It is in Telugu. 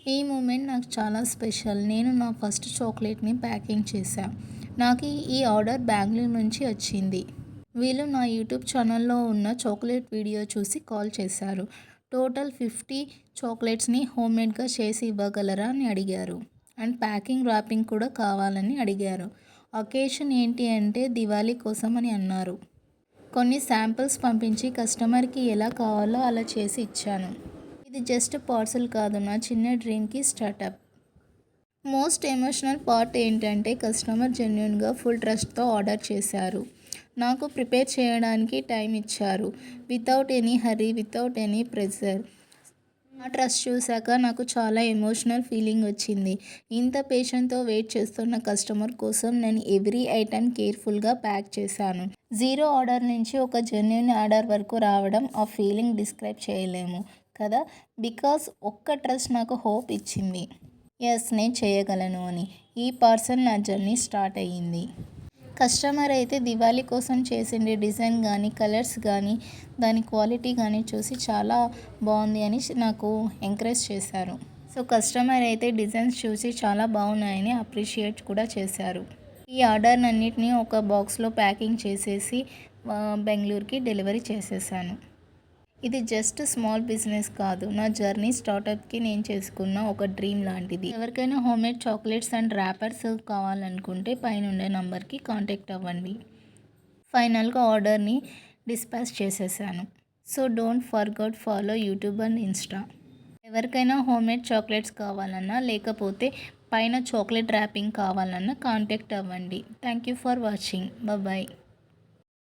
ఈ మూమెంట్ నాకు చాలా స్పెషల్. నేను నా ఫస్ట్ చాక్లెట్‌ని ప్యాకింగ్ చేశా. నాకు ఈ ఆర్డర్ బెంగుళూరు నుంచి వచ్చింది. వీళ్ళు నా యూట్యూబ్ ఛానల్‌లో ఉన్న చాక్లెట్ వీడియో చూసి కాల్ చేశారు. టోటల్ 50 చాక్లెట్స్‌ని హోమ్‌మేడ్‌గా చేసి ఇవ్వగలరా అని అడిగారు. అండ్ ప్యాకింగ్, ర్యాపింగ్ కూడా కావాలని అడిగారు. అకేషన్ ఏంటి అంటే దివాళీ కోసం అని అన్నారు. కొన్ని శాంపిల్స్ పంపించి కస్టమర్‌కి ఎలా కావాలో అలా చేసి ఇచ్చాను. ఇది జస్ట్ పార్సెల్ కాదు, నా చిన్న డ్రీమ్‌కి స్టార్టప్. మోస్ట్ ఎమోషనల్ పార్ట్ ఏంటంటే కస్టమర్ జెన్యూన్‌గా ఫుల్ ట్రస్ట్‌తో ఆర్డర్ చేశారు. నాకు ప్రిపేర్ చేయడానికి టైం ఇచ్చారు. Without any hurry, without any pressure. ఆ ట్రస్ట్ చూశాక నాకు చాలా ఎమోషనల్ ఫీలింగ్ వచ్చింది. ఇంత పేషెంట్‌తో వెయిట్ చేస్తున్న కస్టమర్ కోసం నేను ఎవ్రీ ఐటెం కేర్‌ఫుల్‌గా ప్యాక్ చేశాను. జీరో ఆర్డర్ నుంచి ఒక జెన్యూన్ ఆర్డర్ వరకు రావడం, ఆ ఫీలింగ్ డిస్క్రైబ్ చేయలేము కదా! బికాజ్ ఒక్క ట్రస్ట్ నాకు హోప్ ఇచ్చింది. యెస్, నేను చేయగలను అని. ఈ పార్సల్ నా జర్నీ స్టార్ట్ అయ్యింది. కస్టమర్ అయితే దివాళీ కోసం చేసిండే డిజైన్ కానీ, కలర్స్ కానీ, దాని క్వాలిటీ కానీ చూసి చాలా బాగుంది అని నాకు ఎంకరేజ్ చేశారు. సో కస్టమర్ అయితే డిజైన్స్ చూసి చాలా బాగున్నాయని అప్రిషియేట్ కూడా చేశారు. ఈ ఆర్డర్‌నన్నిటిని ఒక బాక్స్‌లో ప్యాకింగ్ చేసేసి బెంగుళూరుకి డెలివరీ చేసేసాను. ఇది జస్ట్ స్మాల్ బిజినెస్ కాదు, నా జర్నీ స్టార్టప్‌కి నేను చేసుకున్న ఒక డ్రీమ్ లాంటిది. ఎవరికైనా హోమ్‌మేడ్ చాక్లెట్స్ అండ్ ర్యాపర్స్ కావాలనుకుంటే పైనుండే నంబర్‌కి కాంటాక్ట్ అవ్వండి. ఫైనల్‌గా ఆర్డర్‌ని డిస్పాచ్ చేసేసాను. So don't forget follow YouTube and Insta. ఎవరికైనా హోమ్‌మేడ్ చాక్లెట్స్ కావాలన్నా, లేకపోతే పైన చాక్లెట్ ర్యాపింగ్ కావాలన్నా కాంటాక్ట్ అవ్వండి. Thank you for watching. Bye.